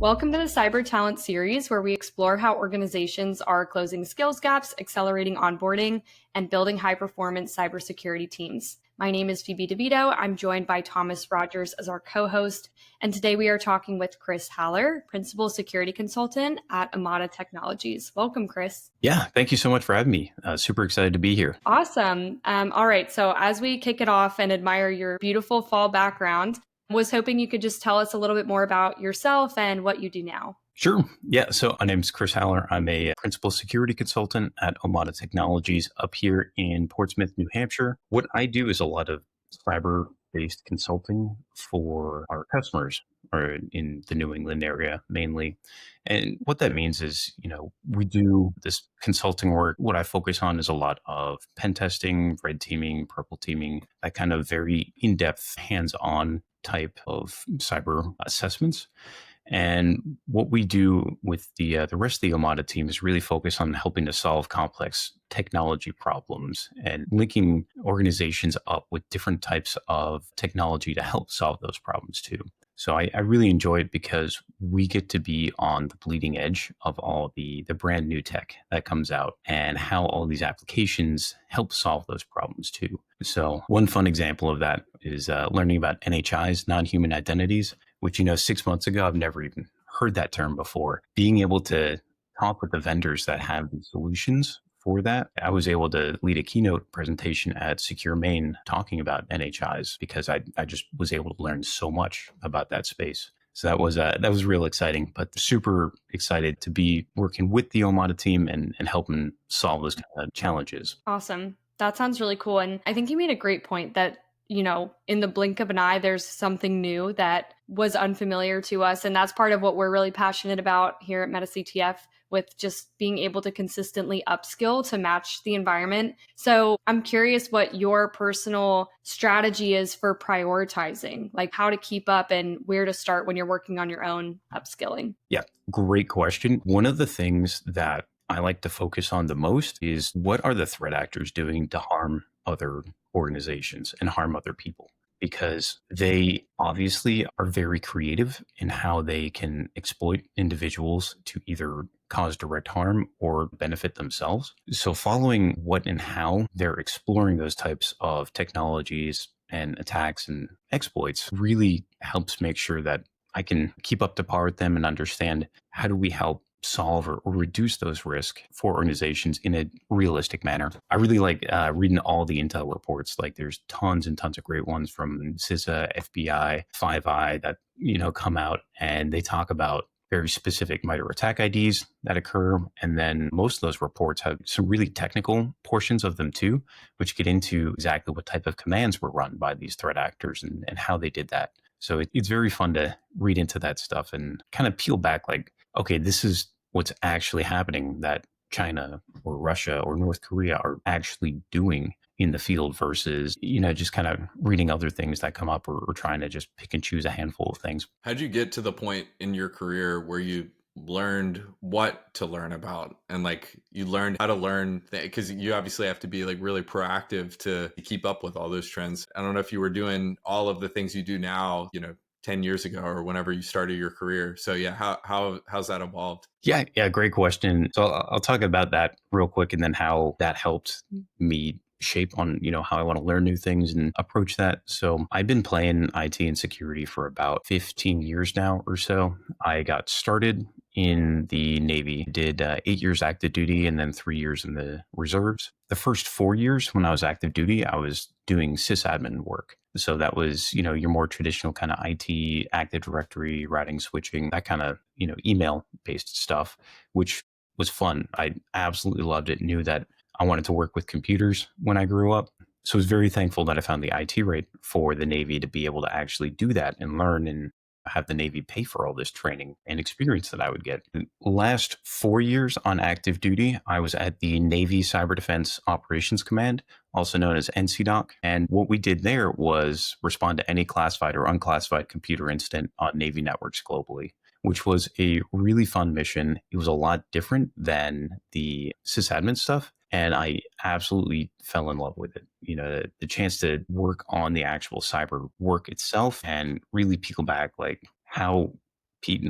Welcome to the Cyber Talent series, where we explore how organizations are closing skills gaps, accelerating onboarding, and building high-performance cybersecurity teams. My name is Phoebe DeVito. I'm joined by Thomas Rogers as our co-host, and today we are talking with Chris Haller, Principal Security Consultant at Omada Technologies. Welcome, Chris. Yeah, thank you so much for having me. Super excited to be here. Awesome. All right, so as we kick it off and admire your beautiful fall background, was hoping you could just tell us a little bit more about yourself and what you do now. Sure. Yeah. So my name is Chris Haller. I'm a principal security consultant at Omada Technologies up here in Portsmouth, New Hampshire. What I do is a lot of cyber-based consulting for our customers, or in the New England area mainly. And what that means is, we do this consulting work. What I focus on is a lot of pen testing, red teaming, purple teaming, that kind of very in-depth, hands-on type of cyber assessments. And what we do with the rest of the Omada team is really focus on helping to solve complex technology problems and linking organizations up with different types of technology to help solve those problems too. So I really enjoy it because we get to be on the bleeding edge of all the brand new tech that comes out and how all these applications help solve those problems too. So one fun example of that is learning about NHIs, non-human identities, which, 6 months ago, I've never even heard that term before. Being able to talk with the vendors that have the solutions for that, I was able to lead a keynote presentation at Secure Main talking about NHIs because I just was able to learn so much about that space. So that was real exciting, but super excited to be working with the Omada team and helping solve those kind of challenges. Awesome. That sounds really cool. And I think you made a great point that, in the blink of an eye, there's something new that was unfamiliar to us. And that's part of what we're really passionate about here at MetaCTF, with just being able to consistently upskill to match the environment. So I'm curious what your personal strategy is for prioritizing, like how to keep up and where to start when you're working on your own upskilling. Yeah, great question. One of the things that I like to focus on the most is what are the threat actors doing to harm other organizations and harm other people, because they obviously are very creative in how they can exploit individuals to either cause direct harm or benefit themselves. So following what and how they're exploring those types of technologies and attacks and exploits really helps make sure that I can keep up to par with them and understand how do we help solve or reduce those risks for organizations in a realistic manner. I really like reading all the intel reports. Like there's tons and tons of great ones from CISA, FBI, 5I that, come out and they talk about very specific MITRE attack IDs that occur. And then most of those reports have some really technical portions of them too, which get into exactly what type of commands were run by these threat actors and how they did that. So it's very fun to read into that stuff and kind of peel back like, okay, this is what's actually happening that China or Russia or North Korea are actually doing in the field versus, just kind of reading other things that come up or trying to just pick and choose a handful of things. How'd you get to the point in your career where you learned what to learn about and you learned how to learn because you obviously have to be really proactive to keep up with all those trends. I don't know if you were doing all of the things you do now, 10 years ago or whenever you started your career. So yeah, how's that evolved? Yeah, great question. So I'll talk about that real quick and then how that helped me shape on, how I want to learn new things and approach that. So I've been playing IT and security for about 15 years now or so. I got started in the Navy, did 8 years active duty and then 3 years in the reserves. The first 4 years when I was active duty, I was doing sysadmin work. So that was, your more traditional kind of IT, Active Directory, routing, switching, that kind of, email-based stuff, which was fun. I absolutely loved it, knew that I wanted to work with computers when I grew up. So I was very thankful that I found the IT rate for the Navy to be able to actually do that and learn and have the Navy pay for all this training and experience that I would get. The last 4 years on active duty, I was at the Navy Cyber Defense Operations Command, also known as NCDOC. And what we did there was respond to any classified or unclassified computer incident on Navy networks globally, which was a really fun mission. It was a lot different than the sysadmin stuff. And I absolutely fell in love with it. The chance to work on the actual cyber work itself and really peel back how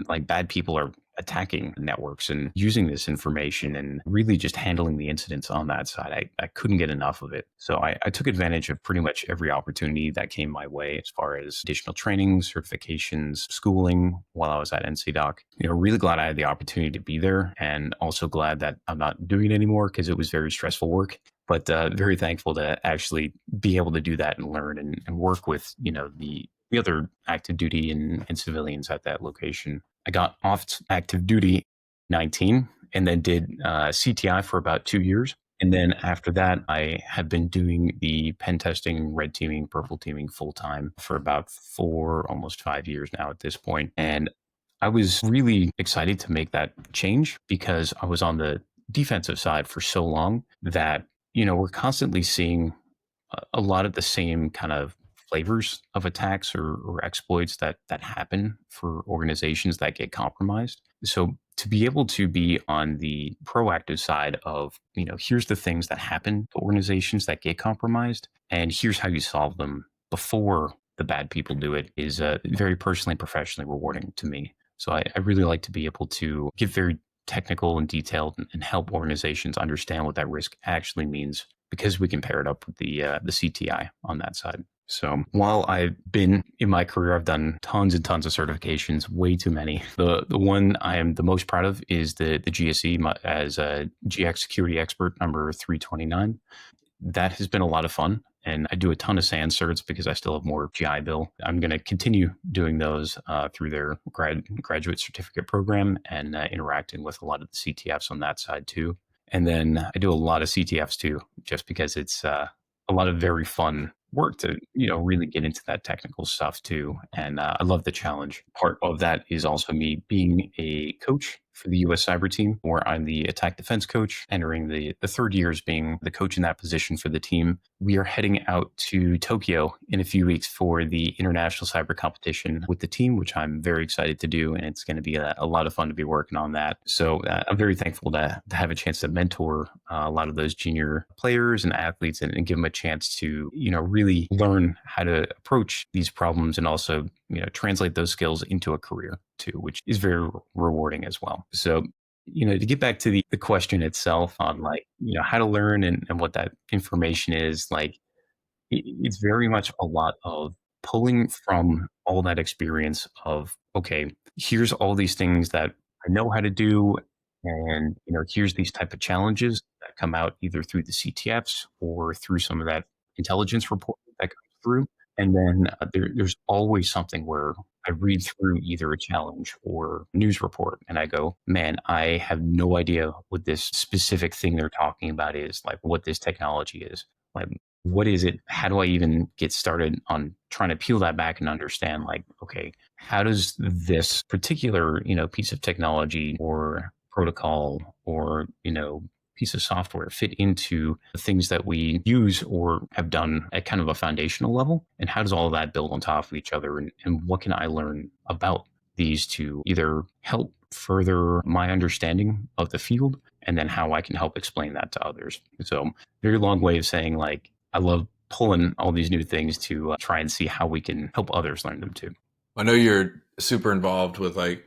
like bad people are attacking networks and using this information and really just handling the incidents on that side. I couldn't get enough of it. So I took advantage of pretty much every opportunity that came my way as far as additional training, certifications, schooling while I was at NCDoc. Really glad I had the opportunity to be there, and also glad that I'm not doing it anymore because it was very stressful work. But very thankful to actually be able to do that and learn and work with, the other active duty and civilians at that location. I got off active duty 19 and then did CTI for about 2 years. And then after that, I have been doing the pen testing, red teaming, purple teaming full time for about almost 5 years now at this point. And I was really excited to make that change because I was on the defensive side for so long that, we're constantly seeing a lot of the same kind of flavors of attacks or exploits that happen for organizations that get compromised. So to be able to be on the proactive side of, here's the things that happen to organizations that get compromised, and here's how you solve them before the bad people do it, is very personally and professionally rewarding to me. So I really like to be able to get very technical and detailed and help organizations understand what that risk actually means, because we can pair it up with the CTI on that side. So while I've been in my career, I've done tons and tons of certifications, way too many. The one I am the most proud of is the GSE as a GX security expert number 329. That has been a lot of fun. And I do a ton of SAN certs because I still have more GI Bill. I'm going to continue doing those through their graduate certificate program and interacting with a lot of the CTFs on that side too. And then I do a lot of CTFs too, just because it's a lot of very fun work to, really get into that technical stuff too. And I love the challenge. Part of that is also me being a coach for the U.S. cyber team, where I'm the attack defense coach, entering the third year as being the coach in that position for the team. We are heading out to Tokyo in a few weeks for the international cyber competition with the team, which I'm very excited to do. And it's going to be a lot of fun to be working on that. So I'm very thankful to have a chance to mentor a lot of those junior players and athletes and give them a chance to, really learn how to approach these problems and also, translate those skills into a career too, which is very rewarding as well. So, to get back to the question itself on how to learn and what that information is, it's very much a lot of pulling from all that experience of, okay, here's all these things that I know how to do. And, here's these type of challenges that come out either through the CTFs or through some of that intelligence report that comes through. And then there's always something where I read through either a challenge or news report and I go, man, I have no idea what this specific thing they're talking about is, like what this technology is. Like, what is it? How do I even get started on trying to peel that back and understand, okay, how does this particular, piece of technology or protocol or, piece of software fit into the things that we use or have done at kind of a foundational level? And how does all of that build on top of each other? And what can I learn about these to either help further my understanding of the field, and then how I can help explain that to others? So very long way of saying, I love pulling all these new things to try and see how we can help others learn them too. I know you're super involved with the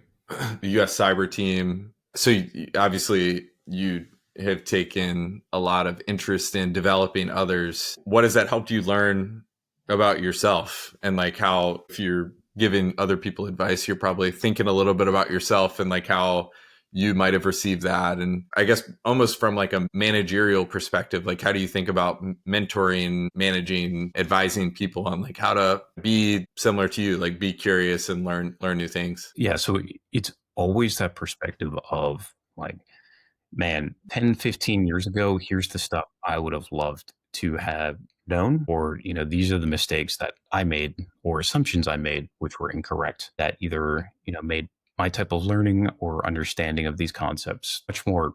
U.S. cyber team. So obviously you have taken a lot of interest in developing others. What has that helped you learn about yourself? And how, if you're giving other people advice, you're probably thinking a little bit about yourself and how you might have received that. And I guess almost from a managerial perspective, how do you think about mentoring, managing, advising people on how to be similar to you, be curious and learn new things? Yeah. So it's always that perspective of man, 10, 15 years ago, here's the stuff I would have loved to have known, or, these are the mistakes that I made or assumptions I made, which were incorrect, that either, made my type of learning or understanding of these concepts much more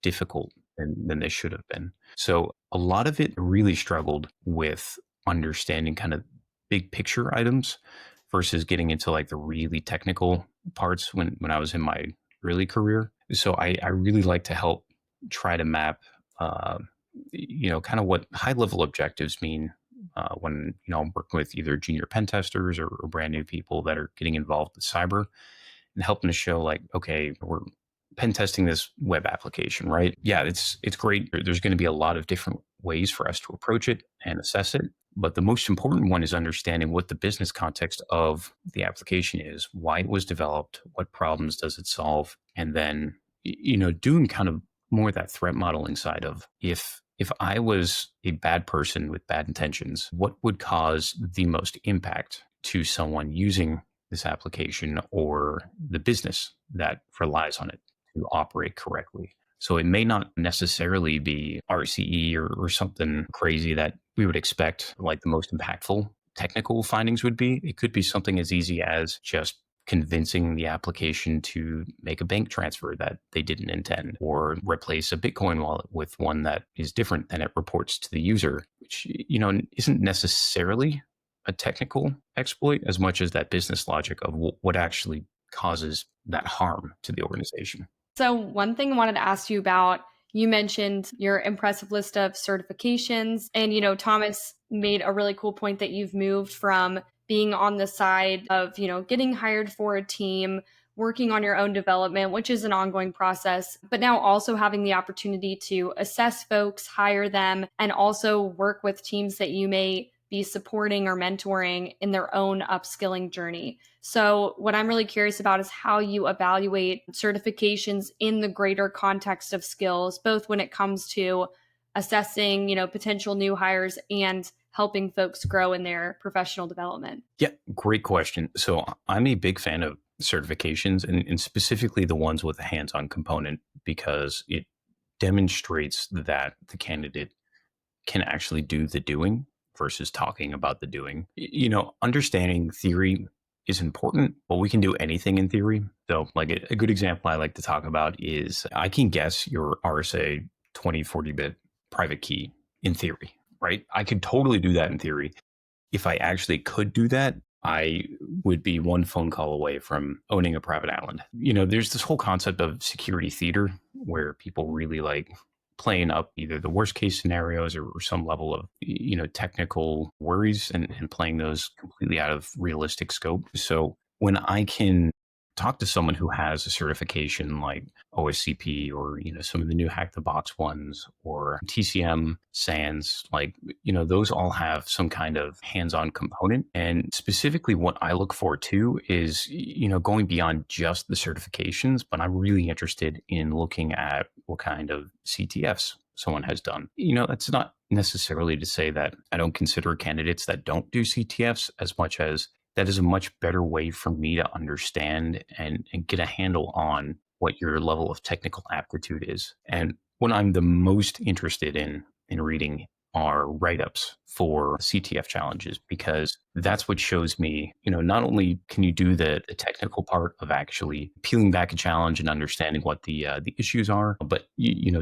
difficult than they should have been. So a lot of it really struggled with understanding kind of big picture items versus getting into the really technical parts when I was in my early career. So I really like to help try to map, kind of what high level objectives mean when I'm working with either junior pen testers or brand new people that are getting involved with cyber, and helping to show like, okay, we're pen testing this web application, right? Yeah, it's great. There's going to be a lot of different ways for us to approach it and assess it. But the most important one is understanding what the business context of the application is, why it was developed, what problems does it solve, and then doing kind of more that threat modeling side of if I was a bad person with bad intentions, what would cause the most impact to someone using this application or the business that relies on it to operate correctly? So it may not necessarily be RCE or something crazy that we would expect, like the most impactful technical findings would be. It could be something as easy as just convincing the application to make a bank transfer that they didn't intend, or replace a Bitcoin wallet with one that is different than it reports to the user, which isn't necessarily a technical exploit as much as that business logic of what actually causes that harm to the organization. So one thing I wanted to ask you about, you mentioned your impressive list of certifications, and Thomas made a really cool point that you've moved from being on the side of, getting hired for a team, working on your own development, which is an ongoing process, but now also having the opportunity to assess folks, hire them, and also work with teams that you may be supporting or mentoring in their own upskilling journey. So what I'm really curious about is how you evaluate certifications in the greater context of skills, both when it comes to assessing, potential new hires and helping folks grow in their professional development. Yeah, great question. So I'm a big fan of certifications and specifically the ones with a hands-on component because it demonstrates that the candidate can actually do the doing versus talking about the doing. Understanding theory is important, but we can do anything in theory. So like a good example I like to talk about is I can guess your RSA 2040-bit private key in theory, right? I could totally do that in theory. If I actually could do that, I would be one phone call away from owning a private island. There's this whole concept of security theater where people really like playing up either the worst case scenarios or some level of technical worries and playing those completely out of realistic scope. So when I can talk to someone who has a certification like OSCP or some of the new hack the box ones or TCM, SANS, like those all have some kind of hands-on component. And specifically what I look for too is going beyond just the certifications, but I'm really interested in looking at what kind of CTFs someone has done. That's not necessarily to say that I don't consider candidates that don't do CTFs as much as that is a much better way for me to understand and get a handle on what your level of technical aptitude is. And what I'm the most interested in reading are write-ups for CTF challenges, because that's what shows me, not only can you do the technical part of actually peeling back a challenge and understanding what the issues are, but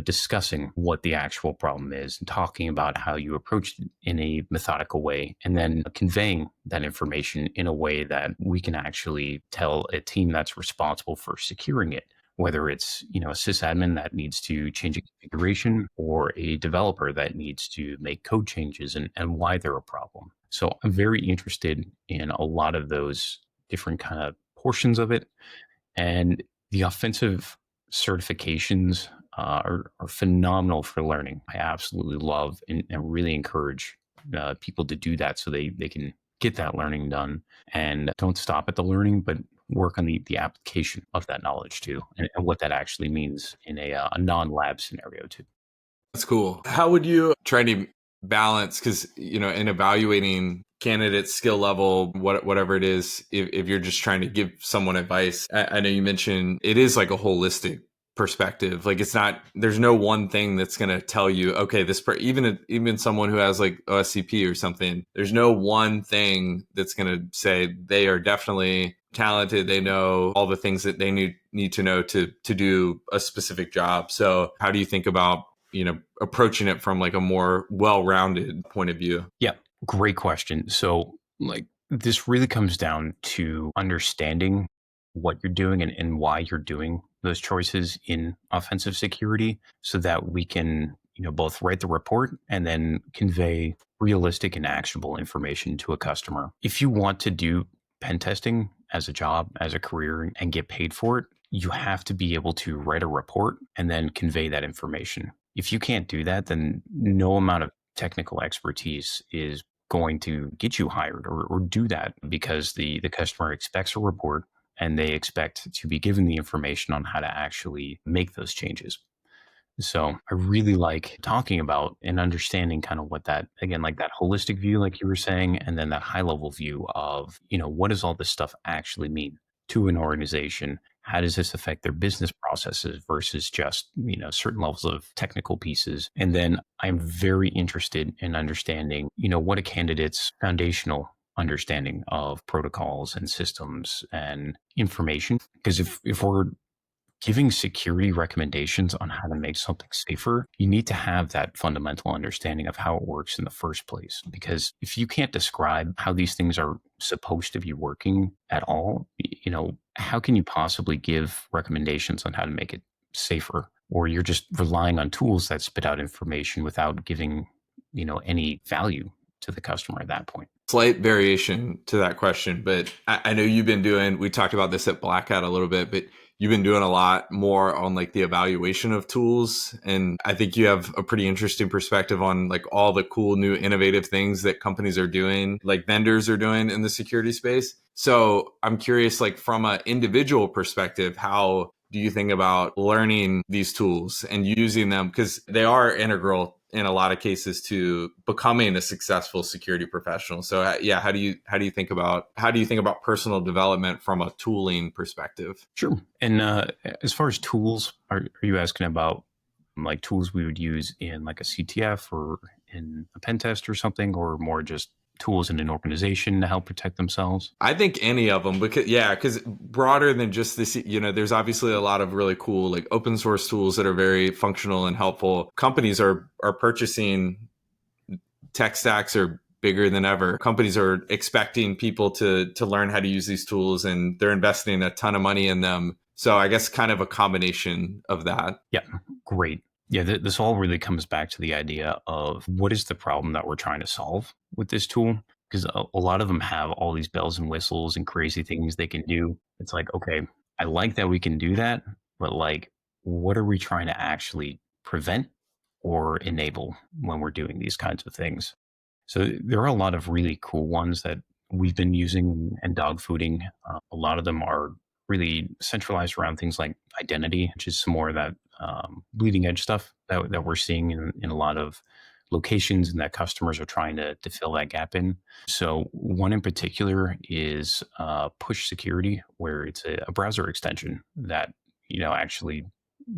discussing what the actual problem is and talking about how you approached it in a methodical way, and then conveying that information in a way that we can actually tell a team that's responsible for securing it, whether it's a sysadmin that needs to change a configuration or a developer that needs to make code changes and why they're a problem. So I'm very interested in a lot of those different kind of portions of it. And the offensive certifications are phenomenal for learning. I absolutely love and really encourage people to do that so they can get that learning done and don't stop at the learning, but work on the application of that knowledge too, and what that actually means in a non-lab scenario too. That's cool. How would you try to balance, because in evaluating candidates skill level, whatever it is, if you're just trying to give someone advice, I know you mentioned it is like a holistic perspective. Like it's not, there's no one thing that's going to tell you, okay, even someone who has like OSCP or something, there's no one thing that's going to say they are definitely talented, they know all the things that they need to know to do a specific job. So how do you think about approaching it from like a more well-rounded point of view? Yeah, great question. So like this really comes down to understanding what you're doing and why you're doing those choices in offensive security, so that we can both write the report and then convey realistic and actionable information to a customer. If you want to do pen testing as a job, as a career, and get paid for it, you have to be able to write a report and then convey that information. If you can't do that, then no amount of technical expertise is going to get you hired or do that, because the customer expects a report and they expect to be given the information on how to actually make those changes. So I really like talking about and understanding kind of what that, again, like that holistic view, like you were saying, and then that high level view of, what does all this stuff actually mean to an organization? How does this affect their business processes versus just, certain levels of technical pieces? And then I'm very interested in understanding, what a candidate's foundational understanding of protocols and systems and information. Because if we're giving security recommendations on how to make something safer, you need to have that fundamental understanding of how it works in the first place. Because if you can't describe how these things are supposed to be working at all, how can you possibly give recommendations on how to make it safer? Or you're just relying on tools that spit out information without giving, any value to the customer at that point. Slight variation to that question, but I know we talked about this at Black Hat a little bit, but you've been doing a lot more on like the evaluation of tools. And I think you have a pretty interesting perspective on like all the cool new innovative things that companies are doing, like vendors are doing in the security space. So I'm curious, like from an individual perspective, how do you think about learning these tools and using them? Because they are integral in a lot of cases to becoming a successful security professional. So how do you think about personal development from a tooling perspective? Sure. And as far as tools, are you asking about like tools we would use in like a CTF or in a pen test or something, or more just tools in an organization to help protect themselves? I think any of them, because broader than just this, there's obviously a lot of really cool like open source tools that are very functional and helpful. Companies are purchasing tech stacks are bigger than ever. Companies are expecting people to learn how to use these tools, and they're investing a ton of money in them. So I guess kind of a combination of that. Yeah, great. Yeah, this all really comes back to the idea of what is the problem that we're trying to solve with this tool? Because a lot of them have all these bells and whistles and crazy things they can do. It's like, okay, I like that we can do that, but like, what are we trying to actually prevent or enable when we're doing these kinds of things? So there are a lot of really cool ones that we've been using and dog fooding. A lot of them are really centralized around things like identity, which is some more of that bleeding edge stuff that we're seeing in a lot of locations and that customers are trying to fill that gap in. So one in particular is push security, where it's a browser extension that actually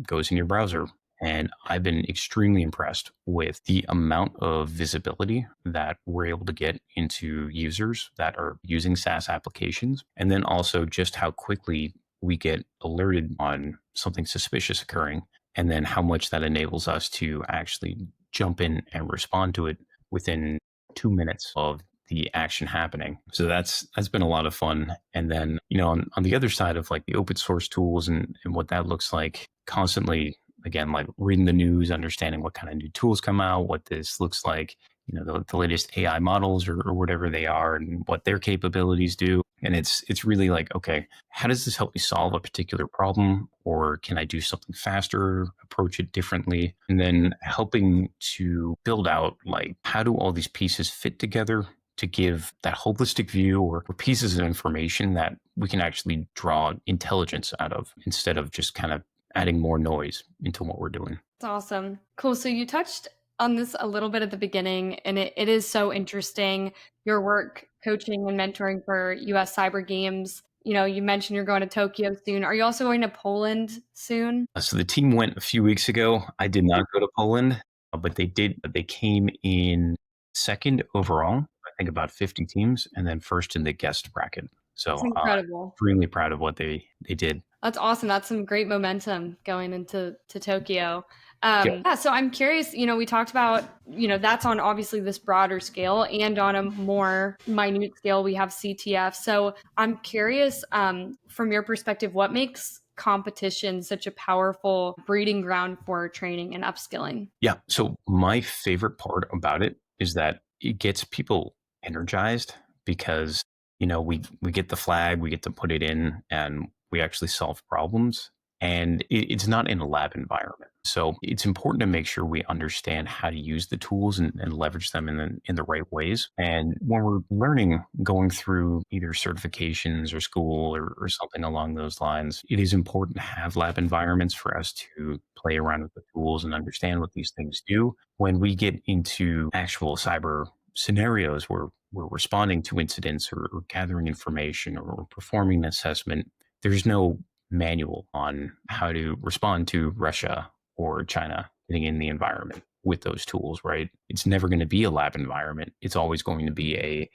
goes in your browser. And I've been extremely impressed with the amount of visibility that we're able to get into users that are using SaaS applications. And then also just how quickly we get alerted on something suspicious occurring, and then how much that enables us to actually jump in and respond to it within 2 minutes of the action happening. So that's been a lot of fun. And then, on the other side of like the open source tools and what that looks like, constantly, again, like reading the news, understanding what kind of new tools come out, what this looks like, the latest AI models or whatever they are and what their capabilities do. And it's really like, okay, how does this help me solve a particular problem? Or can I do something faster, approach it differently? And then helping to build out like, how do all these pieces fit together to give that holistic view or pieces of information that we can actually draw intelligence out of, instead of just kind of adding more noise into what we're doing. That's awesome. Cool. So you touched on this a little bit at the beginning, and it is so interesting, your work coaching and mentoring for US Cyber Games. You mentioned you're going to Tokyo soon. Are you also going to Poland soon? So the team went a few weeks ago. I did not go to Poland, but they did. They came in second overall, I think about 50 teams, and then first in the guest bracket. So It's incredible. Extremely proud of what they did. That's awesome. That's some great momentum going into Tokyo. Yeah. Yeah, so I'm curious, we talked about, that's on obviously this broader scale, and on a more minute scale, we have CTF. So I'm curious, from your perspective, what makes competition such a powerful breeding ground for training and upskilling? Yeah. So my favorite part about it is that it gets people energized, because we get the flag, we get to put it in, and we actually solve problems. And it's not in a lab environment. So it's important to make sure we understand how to use the tools and leverage them in the right ways. And when we're learning, going through either certifications or school or something along those lines, it is important to have lab environments for us to play around with the tools and understand what these things do. When we get into actual cyber scenarios where we're responding to incidents or gathering information or performing an assessment, there's no manual on how to respond to Russia or China getting in the environment with those tools, right? It's never going to be a lab environment. It's always going to be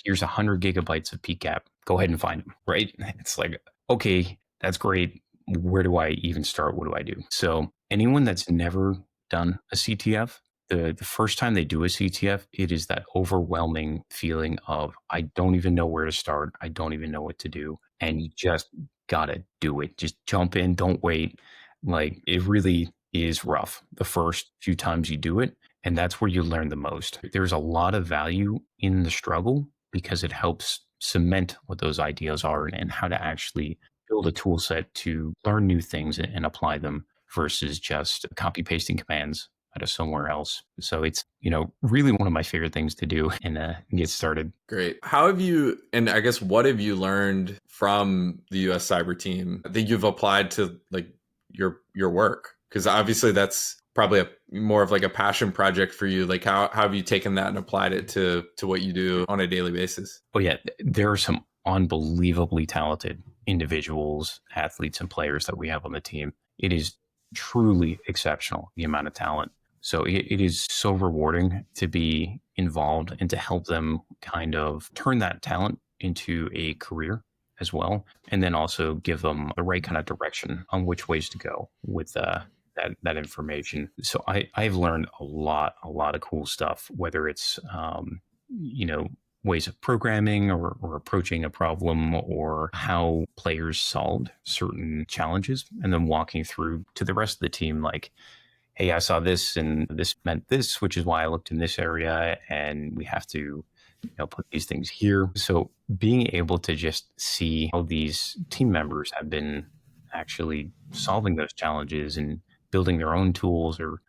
here's 100 gigabytes of PCAP. Go ahead and find them, right? It's like, okay, that's great. Where do I even start? What do I do? So anyone that's never done a CTF, the first time they do a CTF, it is that overwhelming feeling of, I don't even know where to start. I don't even know what to do. And you just gotta do it. Just jump in, don't wait. Like, it really is rough the first few times you do it. And that's where you learn the most. There's a lot of value in the struggle because it helps cement what those ideas are and how to actually build a tool set to learn new things and apply them versus just copy pasting commands out of somewhere else. So it's, really one of my favorite things to do and get started. Great. How have you, and I guess what have you learned from the US cyber team that you've applied to like your work? Because obviously that's probably more of like a passion project for you. Like how have you taken that and applied it to what you do on a daily basis? Oh yeah, there are some unbelievably talented individuals, athletes, and players that we have on the team. It is truly exceptional, the amount of talent. So it is so rewarding to be involved and to help them kind of turn that talent into a career as well. And then also give them the right kind of direction on which ways to go with that information. So I've learned a lot of cool stuff, whether it's, ways of programming or approaching a problem or how players solved certain challenges and then walking through to the rest of the team like, hey, I saw this and this meant this, which is why I looked in this area and we have to put these things here. So being able to just see how these team members have been actually solving those challenges and building their own tools or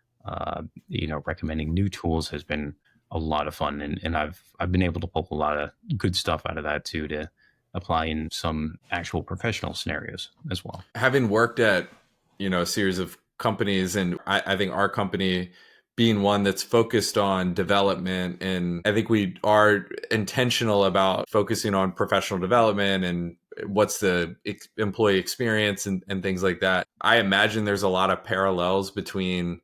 recommending new tools has been a lot of fun. And I've been able to pull a lot of good stuff out of that too to apply in some actual professional scenarios as well. Having worked at, a series of companies, and I think our company being one that's focused on development, and I think we are intentional about focusing on professional development and what's the employee experience and things like that. I imagine there's a lot of parallels between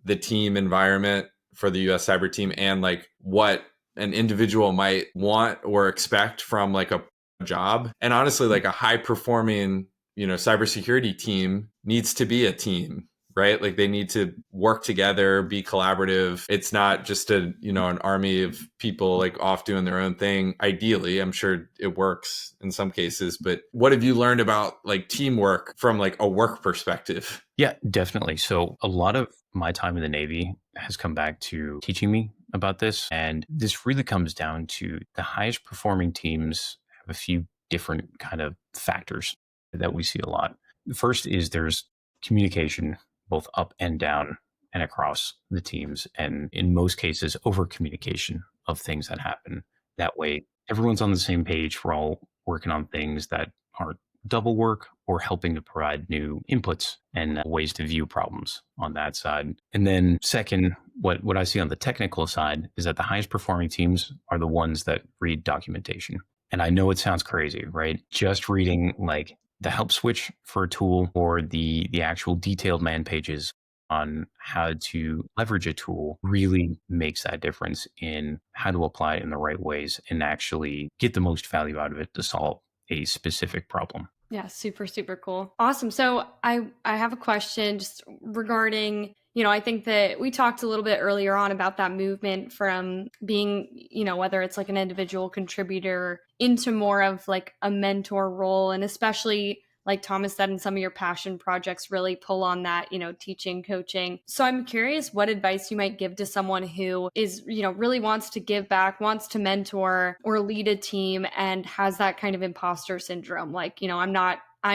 the team environment for the US cyber team and like what an individual might want or expect from like a job. And honestly, like a high performing, cybersecurity team needs to be a team, right? Like they need to work together, be collaborative. It's not just an army of people like off doing their own thing. Ideally, I'm sure it works in some cases, but what have you learned about like teamwork from like a work perspective? Yeah, definitely. So a lot of my time in the Navy has come back to teaching me about this. And this really comes down to the highest performing teams have a few different kind of factors that we see a lot. The first is there's communication, both up and down and across the teams. And in most cases, over communication of things that happen. That way, everyone's on the same page. We're all working on things that aren't double work or helping to provide new inputs and ways to view problems on that side. And then second, what I see on the technical side is that the highest performing teams are the ones that read documentation. And I know it sounds crazy, right? Just reading like the help switch for a tool or the actual detailed man pages on how to leverage a tool really makes that difference in how to apply it in the right ways and actually get the most value out of it to solve a specific problem. Yeah, super, super cool. Awesome. So I have a question just regarding, I think that we talked a little bit earlier on about that movement from being, whether it's like an individual contributor into more of like a mentor role, and especially like Thomas said, in some of your passion projects really pull on that, teaching, coaching. So I'm curious what advice you might give to someone who is, really wants to give back, wants to mentor or lead a team and has that kind of imposter syndrome. Like, I'm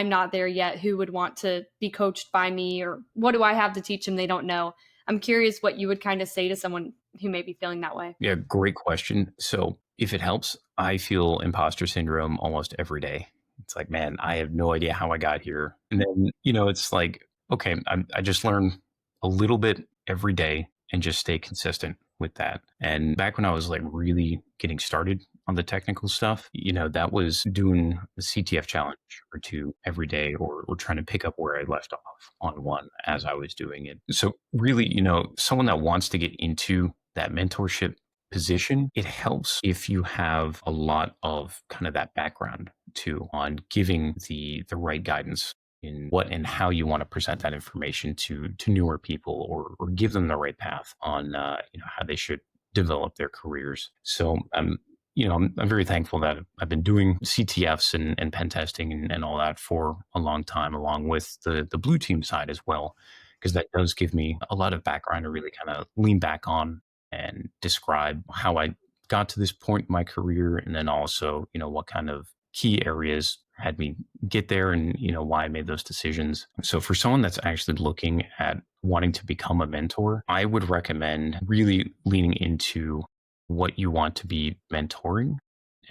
not there yet. Who would want to be coached by me, or what do I have to teach them they don't know? I'm curious what you would kind of say to someone who may be feeling that way. Yeah, great question. So if it helps, I feel imposter syndrome almost every day. It's like, man, I have no idea how I got here. And then, it's like, okay, I just learn a little bit every day and just stay consistent with that. And back when I was like really getting started on the technical stuff, that was doing the CTF challenge or two every day, or trying to pick up where I left off on one as I was doing it. So really, someone that wants to get into that mentorship position, it helps if you have a lot of kind of that background too on giving the right guidance in what and how you want to present that information to newer people, or give them the right path on how they should develop their careers. So I'm very thankful that I've been doing CTFs and pen testing and all that for a long time, along with the blue team side as well, because that does give me a lot of background to really kind of lean back on and describe how I got to this point in my career, and then also, what kind of key areas had me get there, and, why I made those decisions. So for someone that's actually looking at wanting to become a mentor, I would recommend really leaning into what you want to be mentoring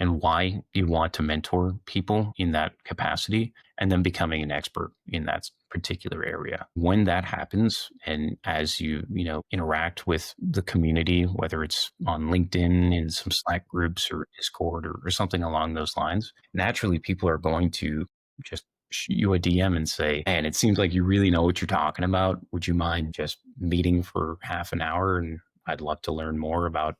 and why you want to mentor people in that capacity, and then becoming an expert in that particular area. When that happens, and as you interact with the community, whether it's on LinkedIn, in some Slack groups or Discord, or something along those lines, naturally people are going to just shoot you a DM and say, "Man, it seems like you really know what you're talking about. Would you mind just meeting for half an hour? And I'd love to learn more about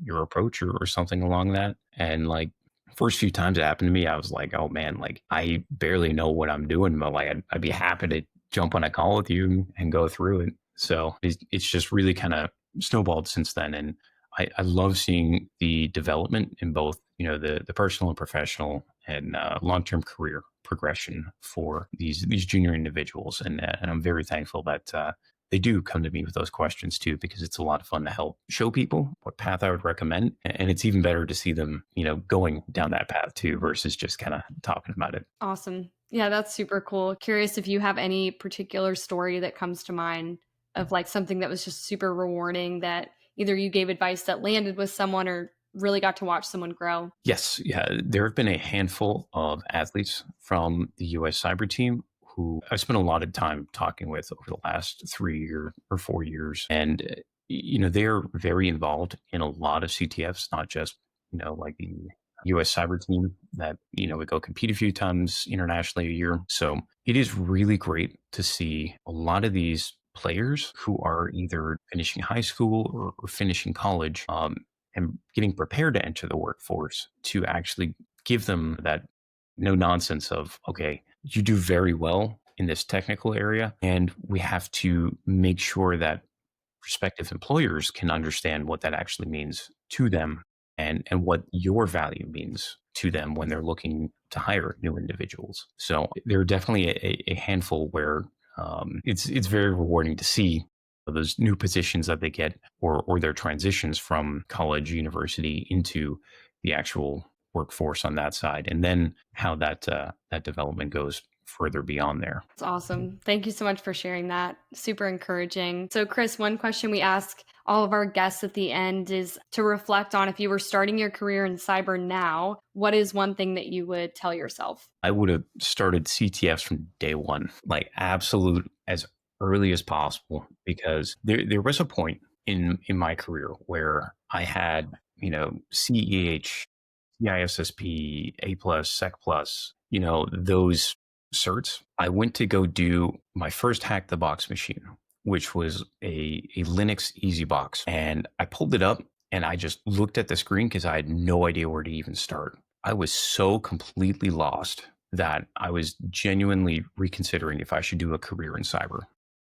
your approach," or something along that. And like, first few times it happened to me, I was like, oh man, like I barely know what I'm doing, but like I'd be happy to jump on a call with you and go through it. So it's just really kind of snowballed since then. And I love seeing the development in both, the personal and professional and long-term career progression for these junior individuals. And I'm very thankful that they do come to me with those questions too, because it's a lot of fun to help show people what path I would recommend. And it's even better to see them, going down that path too, versus just kind of talking about it. Awesome. Yeah, that's super cool. Curious if you have any particular story that comes to mind of like something that was just super rewarding, that either you gave advice that landed with someone or really got to watch someone grow. Yes. Yeah. There have been a handful of athletes from the US cyber team who I've spent a lot of time talking with over the last 3 or 4 years. And, they're very involved in a lot of CTFs, not just, like the US cyber team that, we go compete a few times internationally a year. So it is really great to see a lot of these players who are either finishing high school or finishing college, and getting prepared to enter the workforce, to actually give them that no nonsense of, okay, you do very well in this technical area, and we have to make sure that prospective employers can understand what that actually means to them, and what your value means to them when they're looking to hire new individuals. So there are definitely a handful where it's very rewarding to see those new positions that they get, or their transitions from college, university into the actual workforce on that side, and then how that development goes further beyond there. It's awesome. Thank you so much for sharing that. Super encouraging. So, Chris, one question we ask all of our guests at the end is to reflect on, if you were starting your career in cyber now, what is one thing that you would tell yourself? I would have started CTFs from day one, like absolute as early as possible, because there was a point in my career where I had, CEH, CISSP, A plus, Sec plus, those certs. I went to go do my first hack the box machine, which was a Linux EasyBox. And I pulled it up and I just looked at the screen because I had no idea where to even start. I was so completely lost that I was genuinely reconsidering if I should do a career in cyber,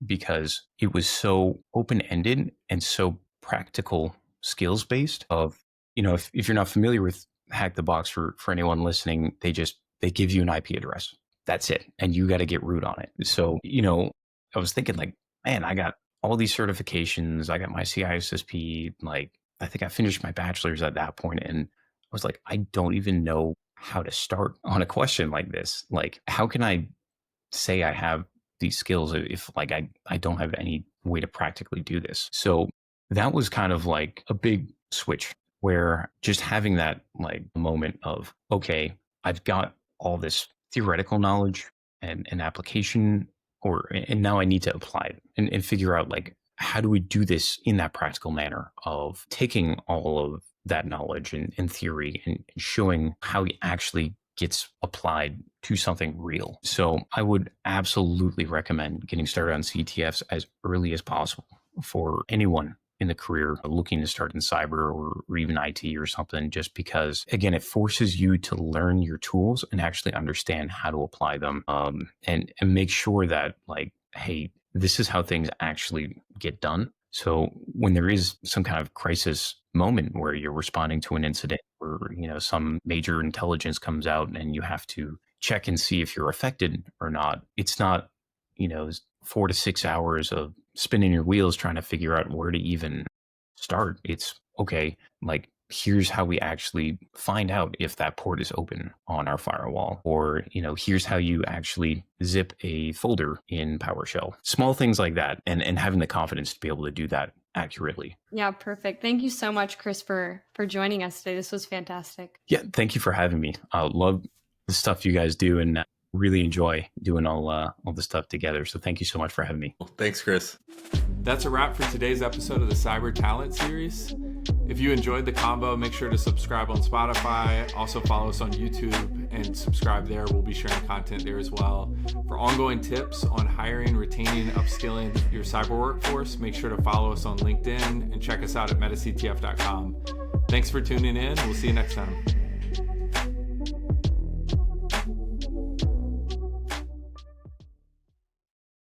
because it was so open-ended and so practical, skills based of, if you're not familiar with Hack the Box, for anyone listening, they give you an IP address. that's it. And you got to get root on it. So, I was thinking like, man, I got all these certifications. I got my CISSP. Like, I think I finished my bachelor's at that point, and I was like, I don't even know how to start on a question like this. Like, how can I say I have these skills if like I don't have any way to practically do this? So that was kind of like a big switch, where just having that like moment of, okay, I've got all this theoretical knowledge and application, and now I need to apply it and figure out like, how do we do this in that practical manner of taking all of that knowledge and theory and showing how it actually gets applied to something real. So I would absolutely recommend getting started on CTFs as early as possible for anyone in the career looking to start in cyber or even IT or something, just because, again, it forces you to learn your tools and actually understand how to apply them, and make sure that like, hey, this is how things actually get done. So when there is some kind of crisis moment where you're responding to an incident or, some major intelligence comes out and you have to check and see if you're affected or not, it's not, 4 to 6 hours of spinning your wheels trying to figure out where to even start. It's okay, like, here's how we actually find out if that port is open on our firewall, or, here's how you actually zip a folder in PowerShell. Small things like that, and having the confidence to be able to do that accurately. Yeah, perfect. Thank you so much, Chris, for joining us today. This was fantastic. Yeah, thank you for having me. I love the stuff you guys do and really enjoy doing all the stuff together. So thank you so much for having me. Well, thanks, Chris. That's a wrap for today's episode of the Cyber Talent Series. If you enjoyed the combo, make sure to subscribe on Spotify. Also follow us on YouTube and subscribe there. We'll be sharing content there as well. For ongoing tips on hiring, retaining, upskilling your cyber workforce, make sure to follow us on LinkedIn and check us out at MetaCTF.com. Thanks for tuning in. We'll see you next time.